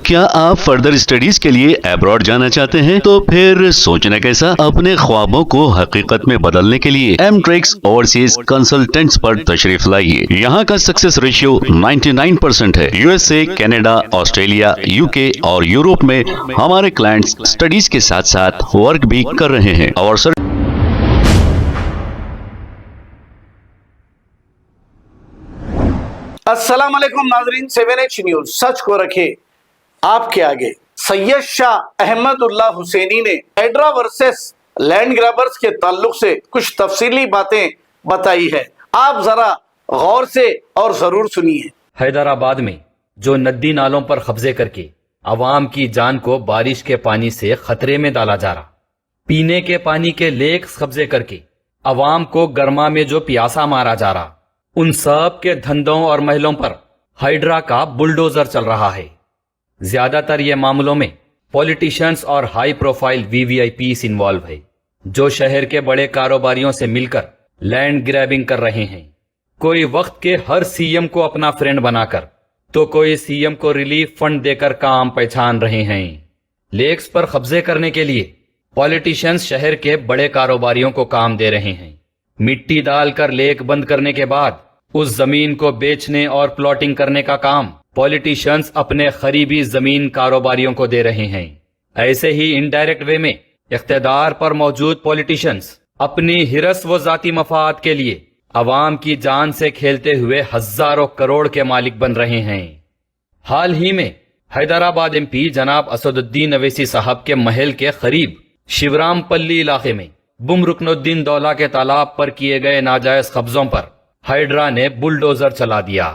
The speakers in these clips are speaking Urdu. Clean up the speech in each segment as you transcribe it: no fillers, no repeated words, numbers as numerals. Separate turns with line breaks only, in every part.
کیا آپ فردر اسٹڈیز کے لیے ابراڈ جانا چاہتے ہیں؟ تو پھر سوچنا کیسا، اپنے خوابوں کو حقیقت میں بدلنے کے لیے ایم ٹریکس اوورسیز کنسلٹنٹس پر تشریف لائیے۔ یہاں کا سکسیس ریشیو 99% ہے۔ U S A, Canada, Australia, you کے اور یورپ میں ہمارے کلائنٹس اسٹڈیز کے ساتھ ساتھ ورک بھی کر رہے ہیں اور
السلام علیکم ناظرین، 7H نیوز سچ کو رکھے آپ کے آگے۔ سید شاہ احمد اللہ حسینی نے ہائیڈرا ورسس لینڈ گرابرز کے تعلق سے کچھ تفصیلی باتیں بتائی ہے، آپ ذرا غور سے اور ضرور سنیے۔
حیدرآباد میں جو ندی نالوں پر قبضے کر کے عوام کی جان کو بارش کے پانی سے خطرے میں ڈالا جا رہا، پینے کے پانی کے لیکس قبضے کر کے عوام کو گرما میں جو پیاسا مارا جا رہا، ان سب کے دھندوں اور محلوں پر ہائیڈرا کا بلڈوزر چل رہا ہے۔ زیادہ تر یہ معاملوں میں پولیٹیشنز اور ہائی پروفائل VVIPs انوالو ہے، جو شہر کے بڑے کاروباریوں سے مل کر لینڈ گریبنگ کر رہے ہیں۔ کوئی وقت کے ہر CM کو اپنا فرینڈ بنا کر تو کوئی CM کو ریلیف فنڈ دے کر کام پہچان رہے ہیں۔ لیکس پر قبضے کرنے کے لیے پولیٹیشنز شہر کے بڑے کاروباریوں کو کام دے رہے ہیں۔ مٹی ڈال کر لیک بند کرنے کے بعد اس زمین کو بیچنے اور پلاٹنگ کرنے کا کام پولیٹیشنز اپنے قریبی زمین کاروباریوں کو دے رہے ہیں۔ ایسے ہی انڈائریکٹ وے میں اقتدار پر موجود پولیٹیشنز اپنی ہرس و ذاتی مفاد کے لیے عوام کی جان سے کھیلتے ہوئے ہزاروں کروڑ کے مالک بن رہے ہیں۔ حال ہی میں حیدرآباد MP جناب اسد الدین اویسی صاحب کے محل کے قریب شیورام پلی علاقے میں بم رکن الدین دولہ کے تالاب پر کیے گئے ناجائز قبضوں پر ہائیڈرا نے بلڈوزر چلا دیا۔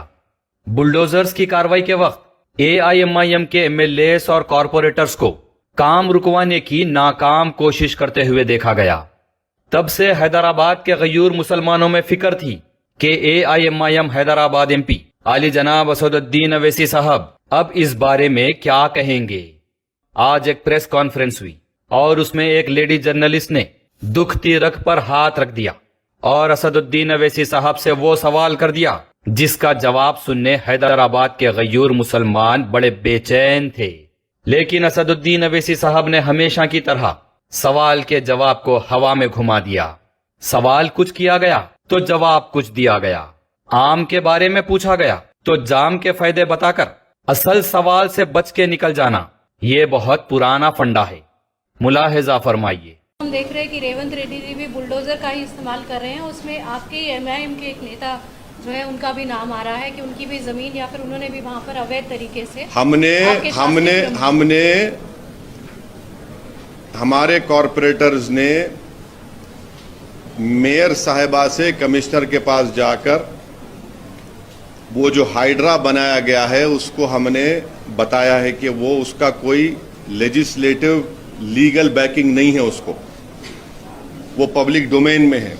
بلڈوزرز کی کارروائی کے وقت AIMIM کے MLAs اور کارپوریٹرز کو کام رکوانے کی ناکام کوشش کرتے ہوئے دیکھا گیا۔ تب سے حیدرآباد کے غیور مسلمانوں میں فکر تھی کہ AIMIM حیدرآباد MP عالی جناب اسد الدین اویسی صاحب اب اس بارے میں کیا کہیں گے۔ آج ایک پریس کانفرنس ہوئی اور اس میں ایک لیڈی جرنلسٹ نے دکھتی رگ پر ہاتھ رکھ دیا اور اسد الدین اویسی صاحب سے وہ سوال کر دیا جس کا جواب سننے حیدرآباد کے غیور مسلمان بڑے بے چین تھے، لیکن اسد الدین اویسی صاحب نے ہمیشہ کی طرح سوال کے جواب کو ہوا میں گھما دیا۔ سوال کچھ کیا گیا تو جواب کچھ دیا گیا، آم کے بارے میں پوچھا گیا تو جام کے فائدے بتا کر اصل سوال سے بچ کے نکل جانا، یہ بہت پرانا فنڈا ہے۔ ملاحظہ فرمائیے۔
ہم دیکھ رہے ہیں کہ ریونت ریڈی جی بھی بلڈوزر کا ہی استعمال کر رہے ہیں، اس میں آپ کے MIM کے ایک نیتا جو ہے ان کا بھی نام آ رہا ہے کہ ان کی بھی زمین یا پھر انہوں نے بھی وہاں پر اویدھ طریقے سے
ہم نے ہمارے کارپوریٹرز نے میئر صاحبہ سے کمشنر کے پاس جا کر وہ جو ہائیڈرا بنایا گیا ہے اس کو ہم نے بتایا ہے کہ وہ اس کا کوئی لیجسلیٹو لیگل بیکنگ نہیں ہے، اس کو وہ پبلک ڈومین میں ہے۔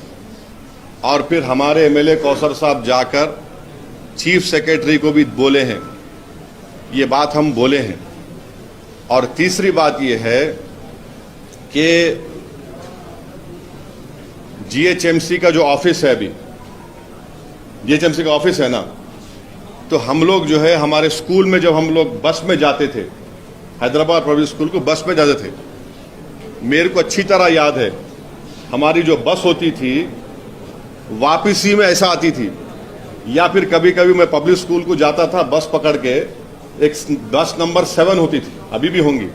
اور پھر ہمارے MLA کوثر صاحب جا کر چیف سیکریٹری کو بھی بولے ہیں، یہ بات ہم بولے ہیں۔ اور تیسری بات یہ ہے کہ GHMC کا جو آفس ہے، ابھی GHMC کا آفس ہے نا، تو ہم لوگ جو ہے ہمارے اسکول میں جب ہم لوگ بس میں جاتے تھے، حیدرآباد پبلک اسکول کو بس میں جاتے تھے، میرے کو اچھی طرح یاد ہے ہماری جو بس ہوتی تھی واپسی میں ایسا آتی تھی، یا پھر کبھی کبھی میں پبلک اسکول کو جاتا تھا بس پکڑ کے، ایک بس نمبر 7 ہوتی تھی، ابھی بھی ہوں گی،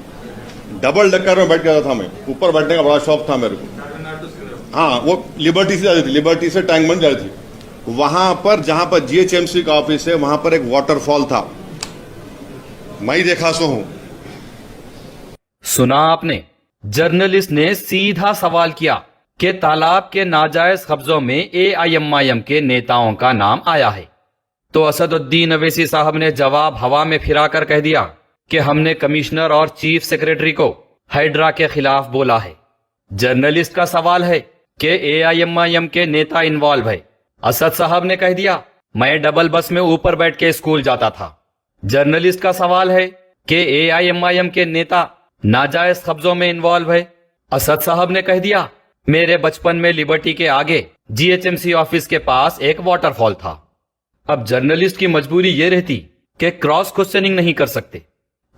ڈبل ڈکر میں بیٹھ جاتا تھا میں، اوپر بیٹھنے کا بڑا شوق تھا میرے کو۔ ہاں، وہ لبرٹی سے جاتی تھی، لبرٹی سے ٹینک بن جاتی تھی، وہاں پر جہاں پر GHMC کا آفس ہے وہاں پر ایک واٹر فال تھا، میں ہی دیکھا سو ہوں۔
سنا آپ نے، جرنلسٹ نے سیدھا سوال کیا کہ تالاب کے ناجائز قبضوں میں AIMIM کے نیتاؤں کا نام آیا ہے، تو اسد الدین اویسی صاحب نے جواب ہوا میں پھرا کر کہہ دیا کہ ہم نے کمشنر اور چیف سیکریٹری کو ہائیڈرا کے خلاف بولا ہے۔ جرنلسٹ کا سوال ہے کہ AIMIM کے نیتا انوالو ہے، اسد صاحب نے کہہ دیا میں ڈبل بس میں اوپر بیٹھ کے اسکول جاتا تھا۔ جرنلسٹ کا سوال ہے کہ AIMIM کے نیتا ناجائز قبضوں میں انوالو ہے، اسد صاحب نے کہہ دیا میرے بچپن میں لبرٹی کے آگے GHMC آفس کے پاس ایک واٹر فال تھا۔ اب جرنلسٹ کی مجبوری یہ رہتی کہ کراس کوسچننگ نہیں کر سکتے،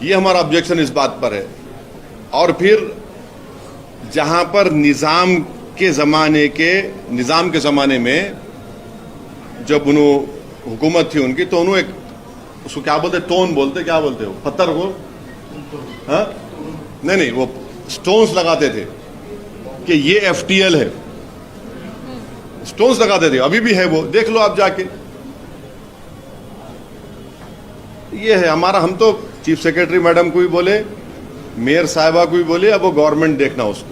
یہ ہمارا آبجیکشن اس بات پر ہے. اور پھر جہاں پر نظام کے زمانے میں جب انہوں حکومت تھی ان کی تو انہوں ایک اس کو کیا بولتے ٹون بولتے کیا بولتے ہو پتھر کو ہاں نہیں وہ سٹونز لگاتے تھے کہ یہ ایف ٹی ایل ہے. سٹونز لگاتے تھے, ابھی بھی ہے وہ, دیکھ لو آپ جا کے. یہ ہے ہمارا. ہم تو چیف سیکرٹری میڈم کو بھی بولے, میئر صاحبہ کو بھی بولے, اب وہ گورنمنٹ دیکھنا اس کو.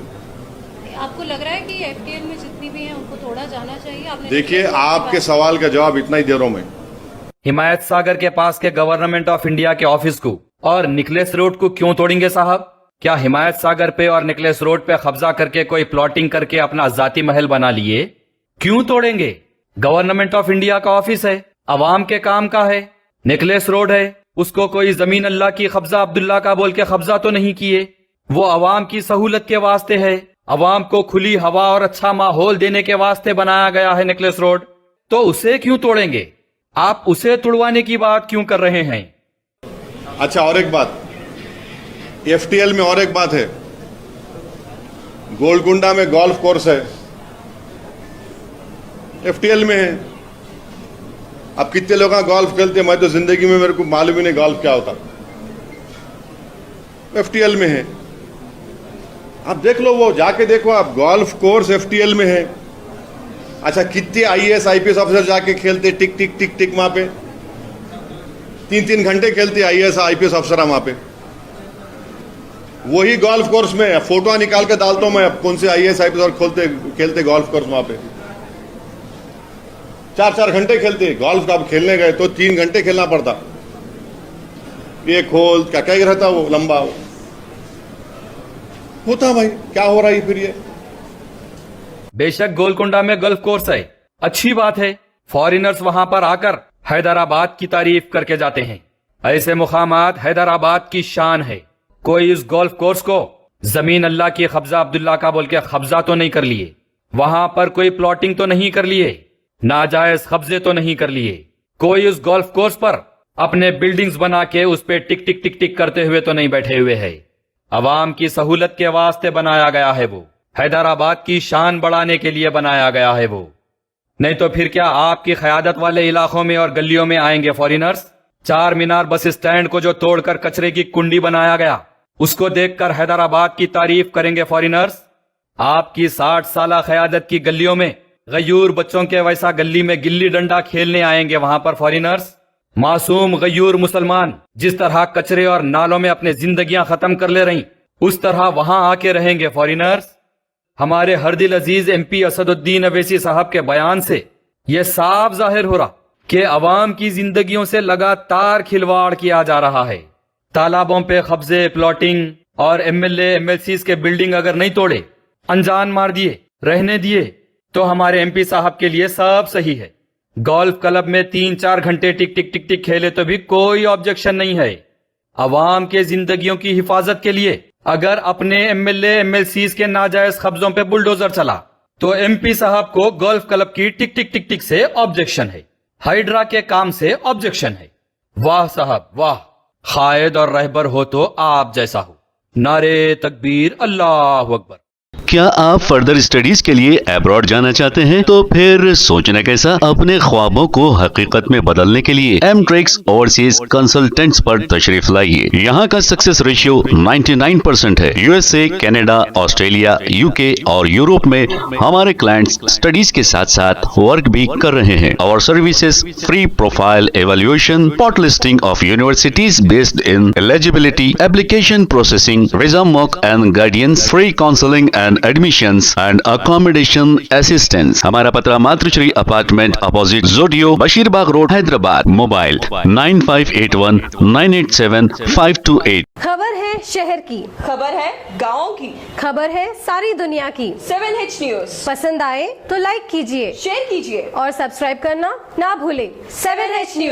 آپ کو لگ رہا ہے کہ ایف ٹی ایل میں جتنی بھی ہیں ان کو توڑا جانا چاہیے؟
دیکھیے آپ کے سوال کا جواب اتنا ہی دے رہا ہوں میں.
حمایت ساگر کے پاس کے گورنمنٹ آف انڈیا کے آفس کو اور نکلیس روڈ کو کیوں توڑیں گے صاحب؟ کیا حمایت ساگر پہ اور نکلیس روڈ پہ قبضہ کر کے کوئی پلاٹنگ کر کے اپنا ذاتی محل بنا لیے؟ کیوں توڑیں گے؟ گورنمنٹ آف انڈیا کا آفس ہے, عوام کے کام کا ہے. نکلیس روڈ ہے, اس کو کوئی زمین اللہ کی قبضہ عبداللہ کا بول کے قبضہ تو نہیں کیے. وہ عوام کی سہولت کے واسطے ہے, عوام کو کھلی ہوا اور اچھا ماحول دینے کے واسطے بنایا گیا ہے نکلیس روڈ. تو اسے کیوں توڑیں گے؟ آپ اسے توڑوانے کی بات کیوں کر رہے ہیں؟
اچھا اور ایک بات, ایف ٹی ایل میں اور ایک بات ہے. گولکنڈا میں گولف کورس ہے, ایف ٹی ایل میں ہے. اب کتنے لوگ گولف کھیلتے ہیں؟ میں تو زندگی میں میرے کو معلوم ہی نہیں گولف کیا ہوتا. ایف ٹی ایل میں ہے, آپ دیکھ لو, وہ جا کے دیکھو آپ, golf course F T L میں ہے. اچھا کتنے I A S I P S officer جا کے کھیلتے ٹک ٹک ٹک ٹک وہاں پہ 3 گھنٹے کھیلتے آئی A S I P S افسر وہاں پہ. وہی گولف کورس میں فوٹو نکال کے ڈالتا ہوں میں, کون سے I A S I P S کھیلتے گولف کورس وہاں پہ 4 گھنٹے کھیلتے. گولف کا کھیلنے گئے تو 3 گھنٹے کھیلنا پڑتا. ایک ہول کیا رہتا وہ لمبا ہوتا. بھائی کیا ہو رہا ہے پھر؟ یہ
بے شک گولکنڈا میں گولف کورس ہے, اچھی بات ہے. فارینرز وہاں پر آ کر حیدرآباد کی تعریف کر کے جاتے ہیں. ایسے مقامات حیدرآباد کی شان ہے. کوئی اس گولف کورس کو زمین اللہ کی قبضہ عبداللہ کا بول کے قبضہ تو نہیں کر لیے, وہاں پر کوئی پلاٹنگ تو نہیں کر لیے, ناجائز قبضے تو نہیں کر لیے. کوئی اس گولف کورس پر اپنے بلڈنگز بنا کے اس پہ ٹک ٹک ٹک ٹک کرتے ہوئے تو نہیں بیٹھے ہوئے ہے. عوام کی سہولت کے واسطے بنایا گیا ہے. وہ حیدرآباد کی شان بڑھانے کے لیے بنایا گیا ہے. وہ نہیں تو پھر کیا آپ کی قیادت والے علاقوں میں اور گلیوں میں آئیں گے فارینرز؟ 4 مینار بس اسٹینڈ کو جو توڑ کر کچرے کی کنڈی بنایا گیا, اس کو دیکھ کر حیدرآباد کی تعریف کریں گے فارینرز؟ آپ کی 60 سالہ قیادت کی گلیوں میں غیور بچوں کے ویسا گلی میں گلی ڈنڈا کھیلنے آئیں گے وہاں پر فارینرز؟ معصوم غیور مسلمان جس طرح کچرے اور نالوں میں اپنے زندگیاں ختم کر لے رہی, اس طرح وہاں آ کے رہیں گے فارینرز؟ ہمارے ہر دل عزیز ایم پی اسد الدین اویسی صاحب کے بیان سے یہ صاف ظاہر ہو رہا کہ عوام کی زندگیوں سے لگاتار کھلواڑ کیا جا رہا ہے. تالابوں پہ قبضے, پلاٹنگ اور M L A M L Cs کے بلڈنگ اگر نہیں توڑے, انجان مار دیے, رہنے دیے, تو ہمارے ایم پی صاحب کے لیے سب صحیح ہے. گولف کلب میں 3-4 گھنٹے ٹک ٹک ٹک ٹک کھیلے تو بھی کوئی آبجیکشن نہیں ہے. عوام کے زندگیوں کی حفاظت کے لیے اگر اپنے M L A M L Cs کے ناجائز قبضوں پہ بلڈوزر چلا تو ایم پی صاحب کو گولف کلب کی ٹک ٹک ٹک ٹک سے آبجیکشن ہے, ہائیڈرا کے کام سے آبجیکشن ہے. واہ صاحب واہ, قائد اور رہبر ہو تو آپ جیسا ہو. نعرے تکبیر, اللہ اکبر.
کیا آپ فردر اسٹڈیز کے لیے ایبراڈ جانا چاہتے ہیں؟ تو پھر سوچنا کیسا؟ اپنے خوابوں کو حقیقت میں بدلنے کے لیے ایم ٹریکس اوورسیز کنسلٹنٹس پر تشریف لائیے. یہاں کا سکسیس ریشیو 99% ہے. U S A, Canada, Australia, you کے اور یورپ میں ہمارے کلائنٹس اسٹڈیز کے ساتھ ساتھ ورک بھی کر رہے ہیں. اور services free profile evaluation, part listing of universities based in eligibility, application processing, visa موک and guidance, free counselling and admissions and accommodation assistance. ہمارا پتہ ماتر شری اپارٹمنٹ اپوزٹ زوڈیو, بشیر باغ روڈ, حیدرآباد. موبائل 9581987528.
خبر ہے شہر کی,
خبر ہے گاؤں کی,
خبر ہے ساری دنیا کی.
7H نیوز
پسند آئے تو لائک کیجئے,
شیئر کیجئے
اور سبسکرائب کرنا نہ بھولیں.
7H news.